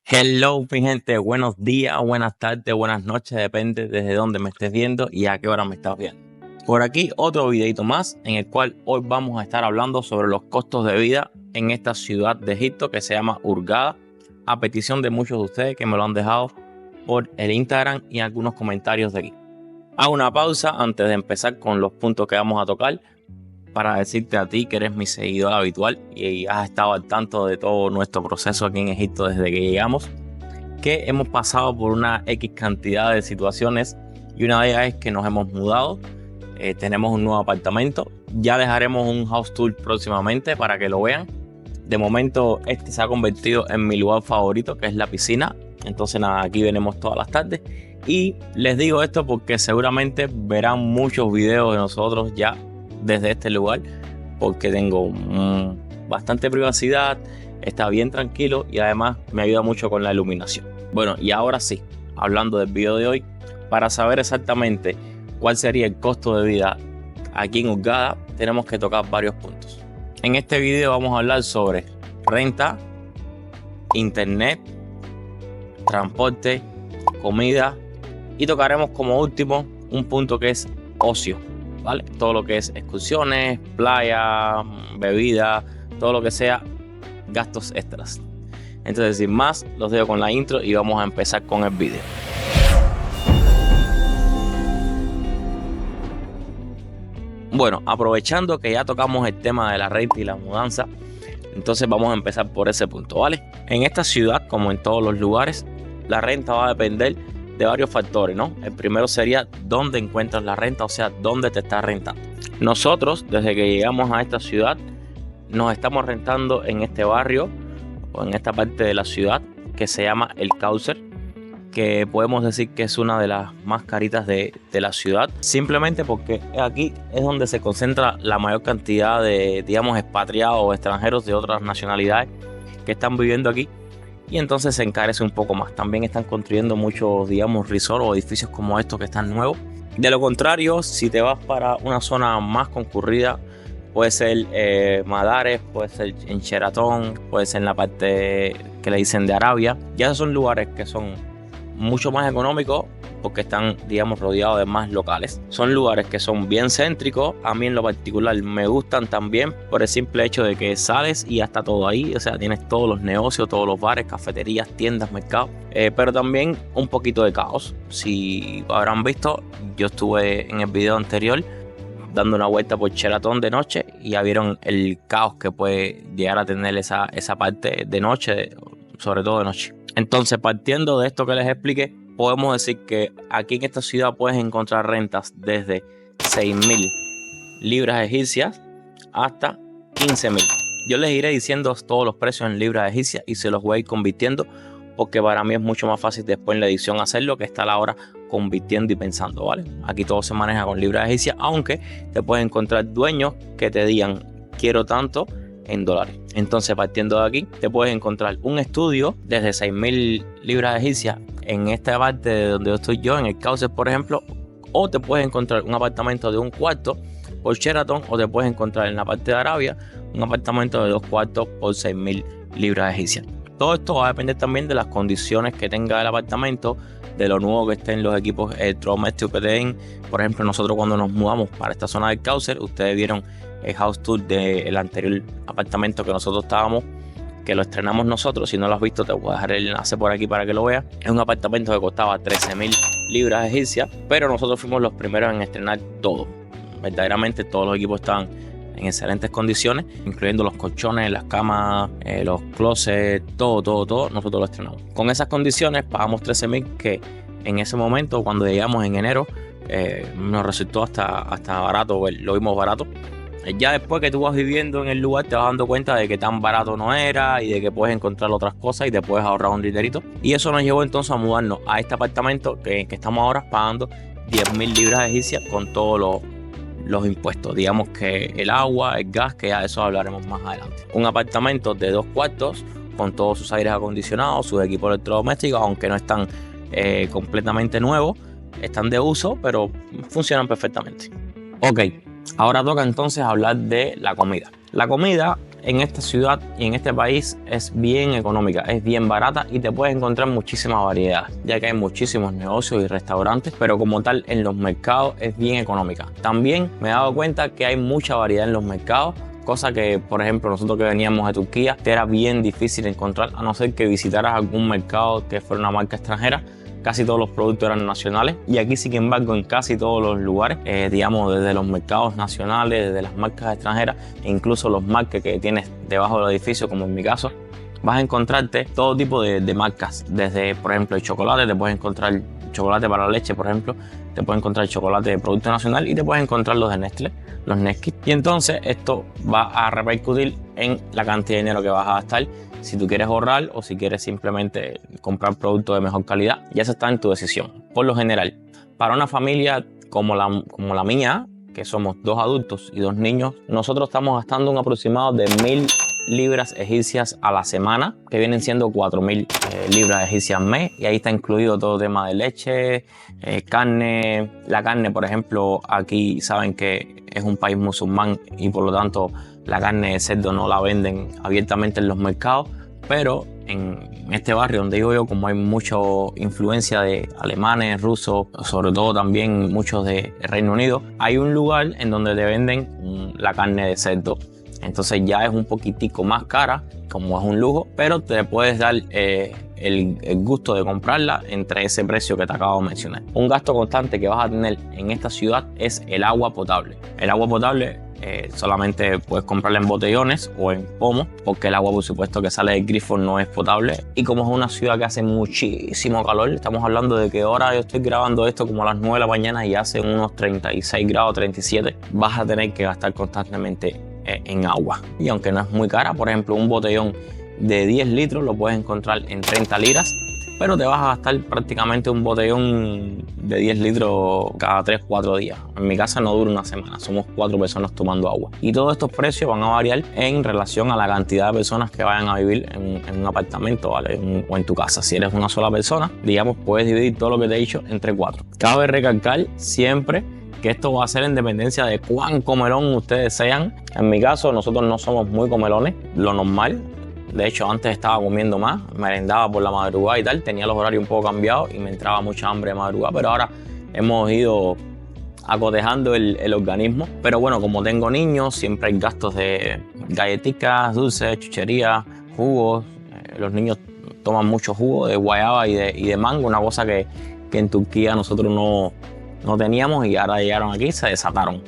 Hello, mi gente, buenos días, buenas tardes, buenas noches, depende desde dónde me estés viendo y a qué hora me estás viendo. Por aquí otro videito más en el cual hoy vamos a estar hablando sobre los costos de vida en esta ciudad de Egipto que se llama Hurghada, a petición de muchos de ustedes que me lo han dejado por el Instagram y algunos comentarios de aquí. Hago una pausa antes de empezar con los puntos que vamos a tocar para decirte a ti que eres mi seguidor habitual y has estado al tanto de todo nuestro proceso aquí en Egipto desde que llegamos, que hemos pasado por una X cantidad de situaciones y una de ellas es que nos hemos mudado, tenemos un nuevo apartamento, ya dejaremos un house tour próximamente para que lo vean. De momento este se ha convertido en mi lugar favorito, que es la piscina, entonces nada, aquí venimos todas las tardes y les digo esto porque seguramente verán muchos videos de nosotros ya desde este lugar porque tengo bastante privacidad, está bien tranquilo y además me ayuda mucho con la iluminación. Bueno, y ahora sí, hablando del video de hoy, para saber exactamente cuál sería el costo de vida aquí en Hurghada, tenemos que tocar varios puntos. En este video vamos a hablar sobre renta, internet, transporte, comida y tocaremos como último un punto que es ocio, ¿vale? Todo lo que es excursiones, playa, bebida, todo lo que sea gastos extras. Entonces, sin más, los dejo con la intro y vamos a empezar con el video. Bueno, aprovechando que ya tocamos el tema de la renta y la mudanza, entonces vamos a empezar por ese punto, ¿vale? En esta ciudad, como en todos los lugares, la renta va a depender de varios factores, ¿no? El primero sería dónde encuentras la renta, o sea, dónde te estás rentando. Nosotros, desde que llegamos a esta ciudad, nos estamos rentando en este barrio o en esta parte de la ciudad que se llama El Caucer, que podemos decir que es una de las más caritas de la ciudad, simplemente porque aquí es donde se concentra la mayor cantidad de, digamos, expatriados o extranjeros de otras nacionalidades que están viviendo aquí. Y entonces se encarece un poco más. También están construyendo muchos, digamos, resorts o edificios como estos que están nuevos. De lo contrario, si te vas para una zona más concurrida, puede ser Madares, puede ser en Sheraton, puede ser en la parte que le dicen de Arabia. Ya esos son lugares que son mucho más económicos porque están, digamos, rodeados de más locales. Son lugares que son bien céntricos. A mí en lo particular me gustan también por el simple hecho de que sales y ya está todo ahí. O sea, tienes todos los negocios, todos los bares, cafeterías, tiendas, mercados. Pero también un poquito de caos. Si habrán visto, yo estuve en el video anterior dando una vuelta por Sheraton de noche y ya vieron el caos que puede llegar a tener esa parte de noche, sobre todo de noche. Entonces, partiendo de esto que les expliqué, podemos decir que aquí en esta ciudad puedes encontrar rentas desde 6.000 libras egipcias hasta 15.000. Yo les iré diciendo todos los precios en libras egipcias y se los voy a ir convirtiendo porque para mí es mucho más fácil después en la edición hacerlo que estar ahora convirtiendo y pensando, ¿vale? Aquí todo se maneja con libras egipcias, aunque te puedes encontrar dueños que te digan quiero tanto en dólares. Entonces, partiendo de aquí, te puedes encontrar un estudio desde 6.000 libras egipcias en esta parte de donde estoy yo, en el Cauces, por ejemplo, o te puedes encontrar un apartamento de un cuarto por Sheraton, o te puedes encontrar en la parte de Arabia un apartamento de 2 cuartos por 6.000 libras egipcias. Todo esto va a depender también de las condiciones que tenga el apartamento, de lo nuevo que estén los equipos electrodomésticos que te den. Por ejemplo, nosotros cuando nos mudamos para esta zona del Caucer, ustedes vieron el house tour del anterior apartamento que nosotros estábamos, que lo estrenamos nosotros. Si no lo has visto, te voy a dejar el enlace por aquí para que lo veas. Es un apartamento que costaba 13.000 libras egipcias, pero nosotros fuimos los primeros en estrenar todo. Verdaderamente todos los equipos estaban en excelentes condiciones, incluyendo los colchones, las camas, los closets, todo, nosotros lo estrenamos. Con esas condiciones pagamos 13.000, que en ese momento, cuando llegamos en enero, nos resultó hasta barato, lo vimos barato. Ya después que tú vas viviendo en el lugar te vas dando cuenta de que tan barato no era y de que puedes encontrar otras cosas y te puedes ahorrar un dinerito. Y eso nos llevó entonces a mudarnos a este apartamento que estamos ahora pagando 10.000 libras egipcias con todos los impuestos. Digamos que el agua, el gas, que ya de eso hablaremos más adelante. Un apartamento de 2 cuartos con todos sus aires acondicionados, sus equipos electrodomésticos, aunque no están completamente nuevos, están de uso, pero funcionan perfectamente. Ok. Ahora toca entonces hablar de la comida. La comida en esta ciudad y en este país es bien económica, es bien barata y te puedes encontrar muchísimas variedades, ya que hay muchísimos negocios y restaurantes, pero como tal en los mercados es bien económica. También me he dado cuenta que hay mucha variedad en los mercados, cosa que, por ejemplo, nosotros que veníamos de Turquía, te era bien difícil encontrar, a no ser que visitaras algún mercado que fuera una marca extranjera. Casi todos los productos eran nacionales, y aquí, sin embargo, en casi todos los lugares, digamos, desde los mercados nacionales, desde las marcas extranjeras e incluso los markets que tienes debajo del edificio, como en mi caso, vas a encontrarte todo tipo de marcas. Desde, por ejemplo, el chocolate, te puedes encontrar chocolate para la leche, por ejemplo, te puedes encontrar chocolate de producto nacional y te puedes encontrar los de Nestlé, los Nesquik. Y entonces esto va a repercutir en la cantidad de dinero que vas a gastar. Si tú quieres ahorrar o si quieres simplemente comprar productos de mejor calidad, ya eso está en tu decisión. Por lo general, para una familia como la mía, que somos 2 adultos y 2 niños, nosotros estamos gastando un aproximado de 1.000 libras egipcias a la semana, que vienen siendo 4.000 libras egipcias al mes, y ahí está incluido todo tema de leche, carne. La carne, por ejemplo, aquí saben que es un país musulmán y por lo tanto la carne de cerdo no la venden abiertamente en los mercados, pero en este barrio donde vivo yo, como hay mucha influencia de alemanes, rusos, sobre todo también muchos de Reino Unido, hay un lugar en donde te venden la carne de cerdo. Entonces ya es un poquitico más cara, como es un lujo, pero te puedes dar el gusto de comprarla entre ese precio que te acabo de mencionar. Un gasto constante que vas a tener en esta ciudad es el agua potable. El agua potable solamente puedes comprarla en botellones o en pomos, porque el agua, por supuesto, que sale del grifo no es potable. Y como es una ciudad que hace muchísimo calor, estamos hablando de que ahora yo estoy grabando esto como a las 9 de la mañana y hace unos 36 grados, 37, vas a tener que gastar constantemente en agua. Y aunque no es muy cara, por ejemplo, un botellón de 10 litros lo puedes encontrar en 30 liras, pero te vas a gastar prácticamente un botellón de 10 litros cada 3-4 días. En mi casa no dura una semana, somos 4 personas tomando agua. Y todos estos precios van a variar en relación a la cantidad de personas que vayan a vivir en un apartamento, ¿vale? O en tu casa. Si eres una sola persona, digamos, puedes dividir todo lo que te he dicho entre 4. Cabe recalcar siempre que esto va a ser en dependencia de cuán comelón ustedes sean. En mi caso, nosotros no somos muy comelones, lo normal. De hecho, antes estaba comiendo más, merendaba por la madrugada y tal, tenía los horarios un poco cambiados y me entraba mucha hambre de madrugada, pero ahora hemos ido acotejando el organismo. Pero bueno, como tengo niños, siempre hay gastos de galletitas, dulces, chucherías, jugos. Los niños toman mucho jugo de guayaba y de mango, una cosa que en Turquía nosotros no teníamos y ahora llegaron aquí y se desataron.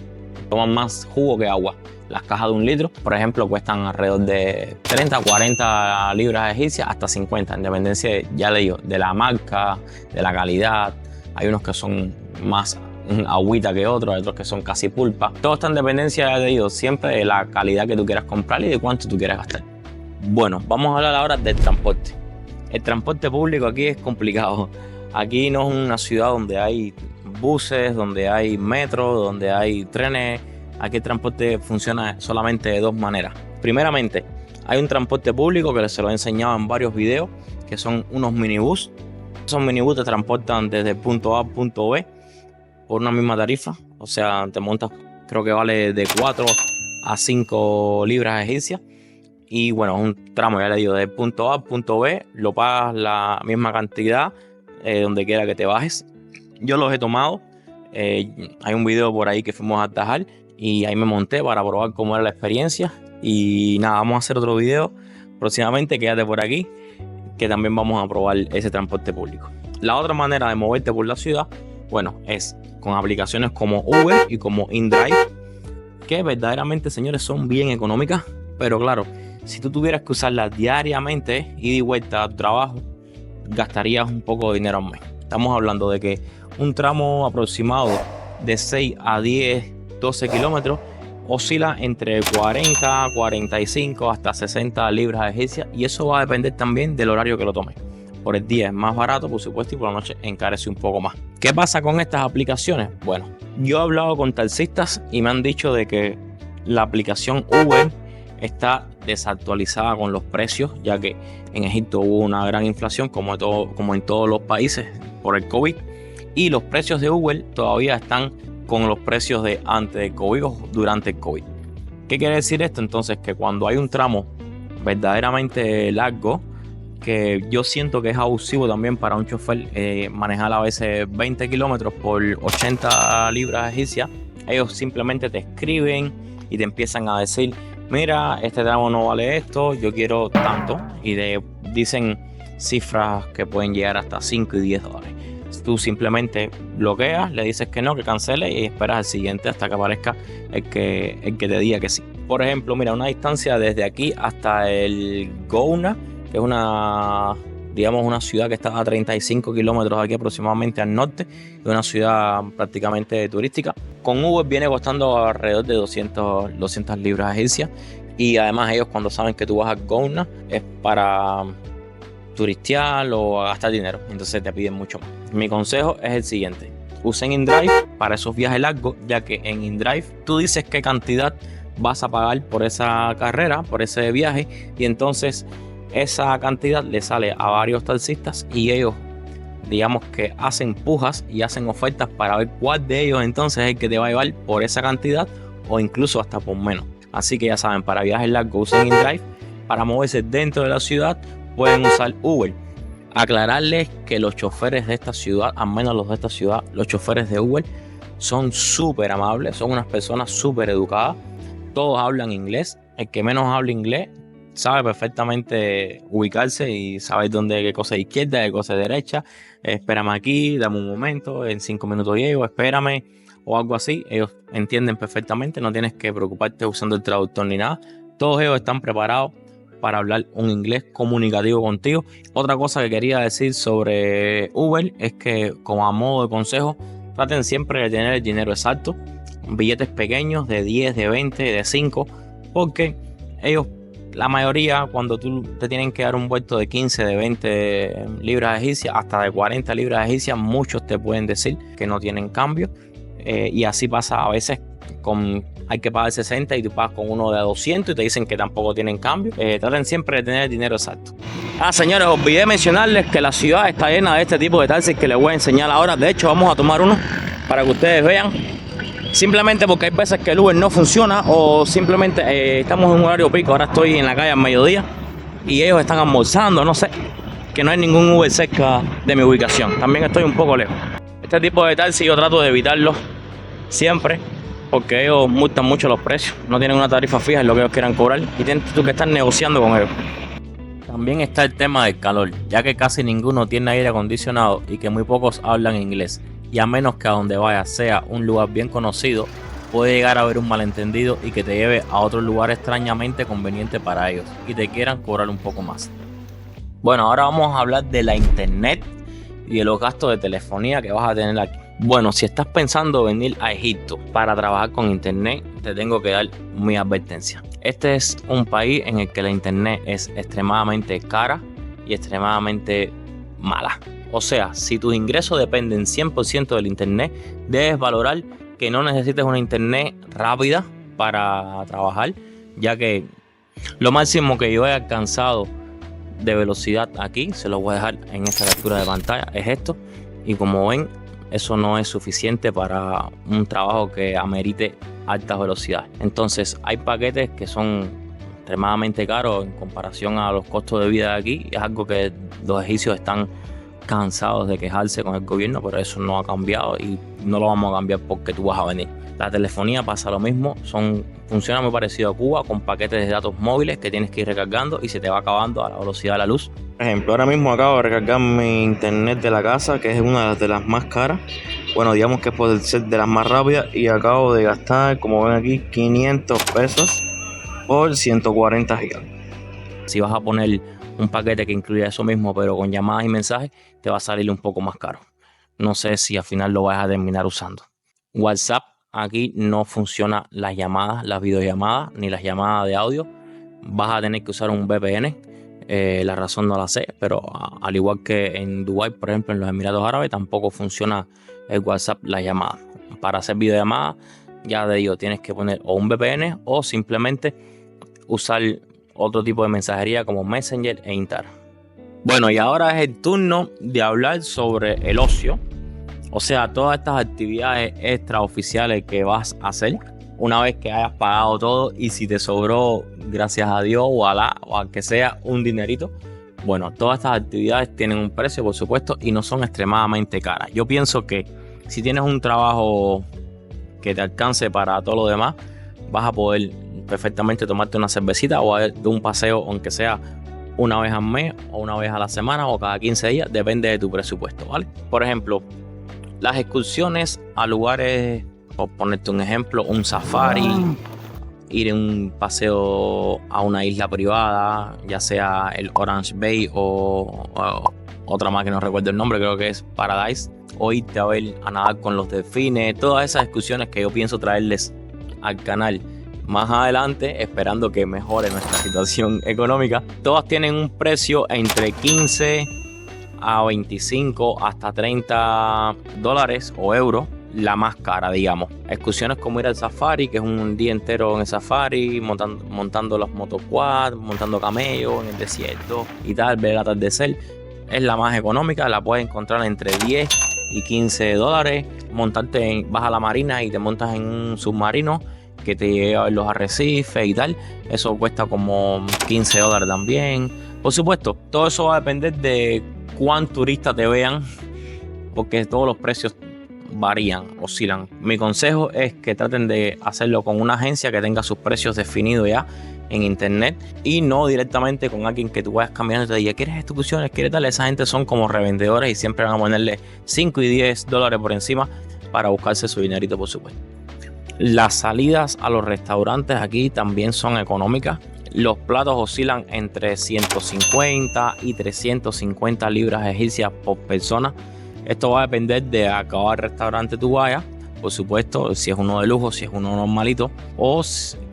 Toman más jugo que agua. Las cajas de 1 litro, por ejemplo, cuestan alrededor de 30 o 40 libras egipcias hasta 50, en dependencia, ya le digo, de la marca, de la calidad. Hay unos que son más agüita que otros, hay otros que son casi pulpa. Todo está en dependencia, ya te digo, siempre de la calidad que tú quieras comprar y de cuánto tú quieras gastar. Bueno, vamos a hablar ahora del transporte. El transporte público aquí es complicado. Aquí no es una ciudad donde hay buses, donde hay metro, donde hay trenes. Aquí el transporte funciona solamente de 2 maneras. Primeramente, hay un transporte público que se lo he enseñado en varios videos, que son unos minibús. Esos minibús te transportan desde el punto A al punto B por una misma tarifa. O sea, te montas, creo que vale de 4 a 5 libras egipcias. Y bueno, es un tramo, ya le digo, del punto A al punto B, lo pagas la misma cantidad donde quiera que te bajes. Yo los he tomado. Hay un video por ahí que fuimos a Tajal y ahí me monté para probar cómo era la experiencia. Y nada, vamos a hacer otro video próximamente, quédate por aquí, que también vamos a probar ese transporte público. La otra manera de moverte por la ciudad, bueno, es con aplicaciones como Uber y como InDrive, que verdaderamente, señores, son bien económicas. Pero claro, si tú tuvieras que usarlas diariamente, ida y vuelta a tu trabajo, gastarías un poco de dinero al mes. Estamos hablando de que un tramo aproximado de 6 a 10, 12 kilómetros oscila entre 40, 45 hasta 60 libras egipcias, y eso va a depender también del horario que lo tomes. Por el día es más barato, por supuesto, y por la noche encarece un poco más. ¿Qué pasa con estas aplicaciones? Bueno, yo he hablado con taxistas y me han dicho de que la aplicación Uber está desactualizada con los precios, ya que en Egipto hubo una gran inflación, como en todos los países, por el COVID, y los precios de Uber todavía están con los precios de antes del COVID o durante el COVID. ¿Qué quiere decir esto? Entonces, que cuando hay un tramo verdaderamente largo, que yo siento que es abusivo también para un chofer manejar a veces 20 kilómetros por 80 libras egipcias, ellos simplemente te escriben y te empiezan a decir, mira, este tramo no vale esto, yo quiero tanto, y dicen cifras que pueden llegar hasta 5 y 10 dólares. Tú simplemente bloqueas, le dices que no, que cancele y esperas al siguiente hasta que aparezca el que te diga que sí. Por ejemplo, mira, una distancia desde aquí hasta el Gouna, que es una ciudad que está a 35 kilómetros aquí aproximadamente al norte, es una ciudad prácticamente turística. Con Uber viene costando alrededor de 200 libras egipcias, y además ellos, cuando saben que tú vas a Gouna, es para turistear o a gastar dinero, entonces te piden mucho más. Mi consejo es el siguiente: usen InDrive para esos viajes largos, ya que en InDrive tú dices qué cantidad vas a pagar por esa carrera, por ese viaje, y entonces esa cantidad le sale a varios taxistas y ellos, digamos que hacen pujas y hacen ofertas para ver cuál de ellos entonces es el que te va a llevar por esa cantidad o incluso hasta por menos. Así que ya saben, para viajes largos usen InDrive. Para moverse dentro de la ciudad pueden usar Uber. Aclararles que los choferes de esta ciudad, al menos los de esta ciudad, los choferes de Uber son súper amables, son unas personas súper educadas. Todos hablan inglés. El que menos habla inglés sabe perfectamente ubicarse y sabe dónde, qué cosa es izquierda, qué cosa es derecha. Espérame aquí, dame un momento, en 5 minutos llego, espérame, o algo así. Ellos entienden perfectamente, no tienes que preocuparte usando el traductor ni nada. Todos ellos están preparados para hablar un inglés comunicativo contigo. Otra cosa que quería decir sobre Uber es que, como a modo de consejo, traten siempre de tener el dinero exacto, billetes pequeños de 10, de 20, de 5, porque ellos, la mayoría, cuando tú te tienen que dar un vuelto de 15, de 20 libras egipcias, hasta de 40 libras egipcias, muchos te pueden decir que no tienen cambio, y así pasa a veces hay que pagar 60 y tú pagas con uno de 200 y te dicen que tampoco tienen cambio. Traten siempre de tener el dinero exacto. Señores, olvidé mencionarles que la ciudad está llena de este tipo de taxis que les voy a enseñar ahora. De hecho, vamos a tomar uno para que ustedes vean. Simplemente porque hay veces que el Uber no funciona, o simplemente estamos en un horario pico. Ahora estoy en la calle al mediodía y ellos están almorzando, no sé, que no hay ningún Uber cerca de mi ubicación. También estoy un poco lejos. Este tipo de taxi yo trato de evitarlo siempre, porque ellos multan mucho los precios, no tienen una tarifa fija en lo que ellos quieran cobrar y tienes tú que estar negociando con ellos. También está el tema del calor, ya que casi ninguno tiene aire acondicionado y que muy pocos hablan inglés, y a menos que a donde vayas sea un lugar bien conocido, puede llegar a haber un malentendido y que te lleve a otro lugar extrañamente conveniente para ellos y te quieran cobrar un poco más. Bueno, ahora vamos a hablar de la internet y de los gastos de telefonía que vas a tener aquí. Bueno, si estás pensando venir a Egipto para trabajar con internet, te tengo que dar mi advertencia. Este es un país en el que la internet es extremadamente cara y extremadamente mala. O sea, si tus ingresos dependen 100% del internet, debes valorar que no necesites una internet rápida para trabajar, ya que lo máximo que yo he alcanzado de velocidad aquí, se lo voy a dejar en esta captura de pantalla, es esto, y como ven, eso no es suficiente para un trabajo que amerite altas velocidades. Entonces hay paquetes que son extremadamente caros en comparación a los costos de vida de aquí, y es algo que los egipcios están cansados de quejarse con el gobierno, pero eso no ha cambiado y no lo vamos a cambiar porque tú vas a venir. La telefonía pasa lo mismo, funciona muy parecido a Cuba, con paquetes de datos móviles que tienes que ir recargando y se te va acabando a la velocidad de la luz. Por ejemplo, ahora mismo acabo de recargar mi internet de la casa, que es una de las más caras. Bueno, digamos que puede ser de las más rápidas, y acabo de gastar, como ven aquí, 500 pesos por 140 gigas. Si vas a poner un paquete que incluya eso mismo, pero con llamadas y mensajes, te va a salir un poco más caro. No sé si al final lo vas a terminar usando. WhatsApp, aquí no funciona las llamadas, las videollamadas, ni las llamadas de audio. Vas a tener que usar un VPN. La razón no la sé, pero al igual que en Dubái, por ejemplo, en los Emiratos Árabes, tampoco funciona el WhatsApp, la llamada. Para hacer videollamadas, ya te digo, tienes que poner o un VPN o simplemente usar otro tipo de mensajería como Messenger e Intar. Bueno, y ahora es el turno de hablar sobre el ocio. O sea, todas estas actividades extraoficiales que vas a hacer una vez que hayas pagado todo, y si te sobró, gracias a Dios o a que sea un dinerito, bueno, todas estas actividades tienen un precio, por supuesto, y no son extremadamente caras. Yo pienso que si tienes un trabajo que te alcance para todo lo demás, vas a poder perfectamente tomarte una cervecita o de un paseo, aunque sea una vez al mes o una vez a la semana o cada 15 días, depende de tu presupuesto, ¿vale? Por ejemplo, las excursiones a lugares, por ponerte un ejemplo, un safari, ir en un paseo a una isla privada, ya sea el Orange Bay o otra más que no recuerdo el nombre, creo que es Paradise, o irte a nadar con los delfines, todas esas excursiones que yo pienso traerles al canal más adelante, esperando que mejore nuestra situación económica. Todas tienen un precio entre 15 a 25 hasta 30 dólares o euros, la más cara, digamos. Excursiones como ir al safari, que es un día entero en el safari, montando los motoquad, montando camellos en el desierto y tal, ver el atardecer, es la más económica, la puedes encontrar entre 10 y 15 dólares. Vas a la marina y te montas en un submarino que te lleva a los arrecifes y tal, eso cuesta como 15 dólares también. Por supuesto, todo eso va a depender de cuán turistas te vean, porque todos los precios varían, oscilan. Mi consejo es que traten de hacerlo con una agencia que tenga sus precios definidos ya en internet y no directamente con alguien que tú vayas cambiando y te diga, ¿quieres excursiones? ¿Quieres tal? Esa gente son como revendedores y siempre van a ponerle 5 y 10 dólares por encima para buscarse su dinerito, por supuesto. Las salidas a los restaurantes aquí también son económicas. Los platos oscilan entre 150 y 350 libras egipcias por persona. Esto va a depender de a cada restaurante tú vayas, por supuesto, si es uno de lujo, si es uno normalito, o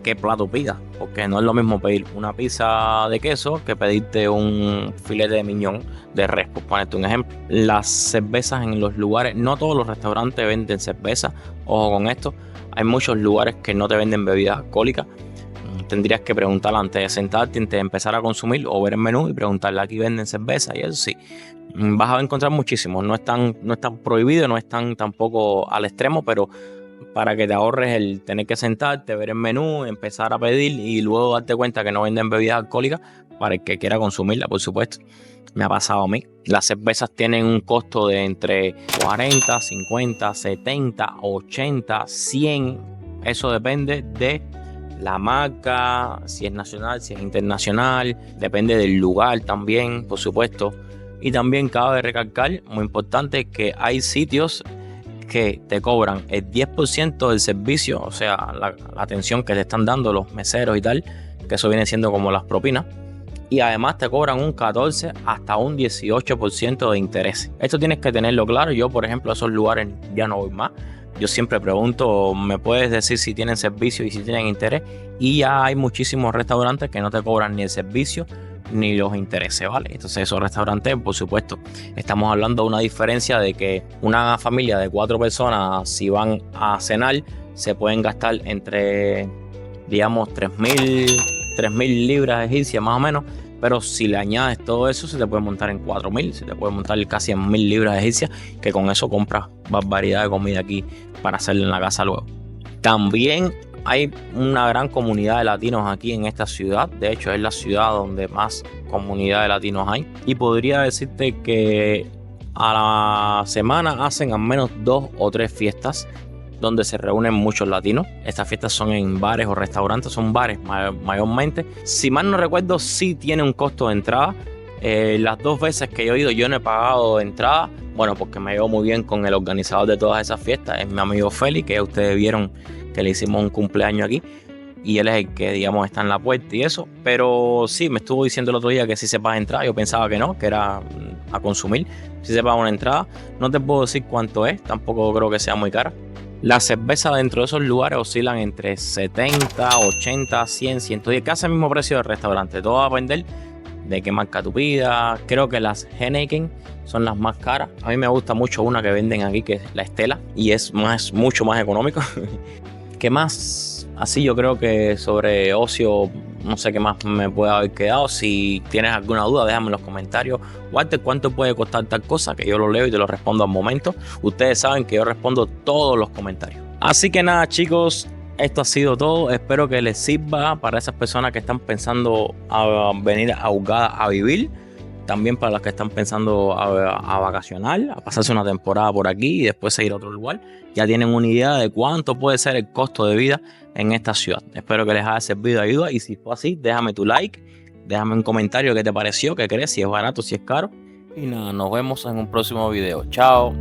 qué plato pidas, porque no es lo mismo pedir una pizza de queso que pedirte un filete de miñón de res, por ponerte un ejemplo. Las cervezas en los lugares, no todos los restaurantes venden cerveza, ojo con esto. Hay muchos lugares que no te venden bebidas alcohólicas. Tendrías que preguntar antes de sentarte, antes de empezar a consumir, o ver el menú y preguntarle, aquí venden cerveza, y eso sí, vas a encontrar muchísimos. No es tan prohibido, no es tampoco al extremo, pero para que te ahorres el tener que sentarte, ver el menú, empezar a pedir y luego darte cuenta que no venden bebidas alcohólicas, para el que quiera consumirla, por supuesto. Me ha pasado a mí. Las cervezas tienen un costo de entre 40, 50, 70, 80, 100. Eso depende de la marca, si es nacional, si es internacional, depende del lugar también, por supuesto. Y también cabe recalcar, muy importante, que hay sitios que te cobran el 10% del servicio, o sea, la atención que te están dando los meseros y tal, que eso viene siendo como las propinas. Y además te cobran un 14 hasta un 18% de interés. Esto tienes que tenerlo claro. Yo, por ejemplo, a esos lugares ya no voy más. Yo siempre pregunto, ¿me puedes decir si tienen servicio y si tienen interés? Y ya hay muchísimos restaurantes que no te cobran ni el servicio ni los intereses, ¿vale? Entonces esos restaurantes, por supuesto, estamos hablando de una diferencia de que una familia de 4 personas, si van a cenar, se pueden gastar entre, digamos, 3.000 libras egipcias más o menos. Pero si le añades todo eso, se te puede montar en 4.000, se te puede montar casi en 1.000 libras egipcias, que con eso compras barbaridad de comida aquí para hacerla en la casa luego. También hay una gran comunidad de latinos aquí en esta ciudad. De hecho, es la ciudad donde más comunidad de latinos hay. Y podría decirte que a la semana hacen al menos 2 o 3 fiestas donde se reúnen muchos latinos. Estas fiestas son en bares o restaurantes, son bares mayormente. Si mal no recuerdo, sí tiene un costo de entrada. Las 2 veces que yo he ido, yo no he pagado entrada. Bueno, porque me llevo muy bien con el organizador de todas esas fiestas, es mi amigo Félix, que ustedes vieron que le hicimos un cumpleaños aquí. Y él es el que, digamos, está en la puerta y eso. Pero sí, me estuvo diciendo el otro día que sí se paga entrada. Yo pensaba que no, que era a consumir. Sí se paga una entrada. No te puedo decir cuánto es, tampoco creo que sea muy cara. Las cervezas dentro de esos lugares oscilan entre 70, 80, 100, 110, casi el mismo precio del restaurante. Todo va a depender de qué marca tú pidas. Creo que las Heineken son las más caras. A mí me gusta mucho una que venden aquí, que es la Estela, y es mucho más económico. ¿Qué más? Así yo creo que sobre ocio, no sé qué más me puede haber quedado. Si tienes alguna duda, déjame en los comentarios. Walter, ¿cuánto puede costar tal cosa? Que yo lo leo y te lo respondo al momento. Ustedes saben que yo respondo todos los comentarios. Así que nada, chicos, Esto ha sido todo. Espero que les sirva para esas personas que están pensando a venir a Hurghada a vivir. También para las que están pensando a vacacionar, a pasarse una temporada por aquí y después seguir a otro lugar. Ya tienen una idea de cuánto puede ser el costo de vida en esta ciudad. Espero que les haya servido de ayuda y si fue así, déjame tu like, déjame un comentario qué te pareció, qué crees, si es barato, si es caro. Y nada, nos vemos en un próximo video. Chao.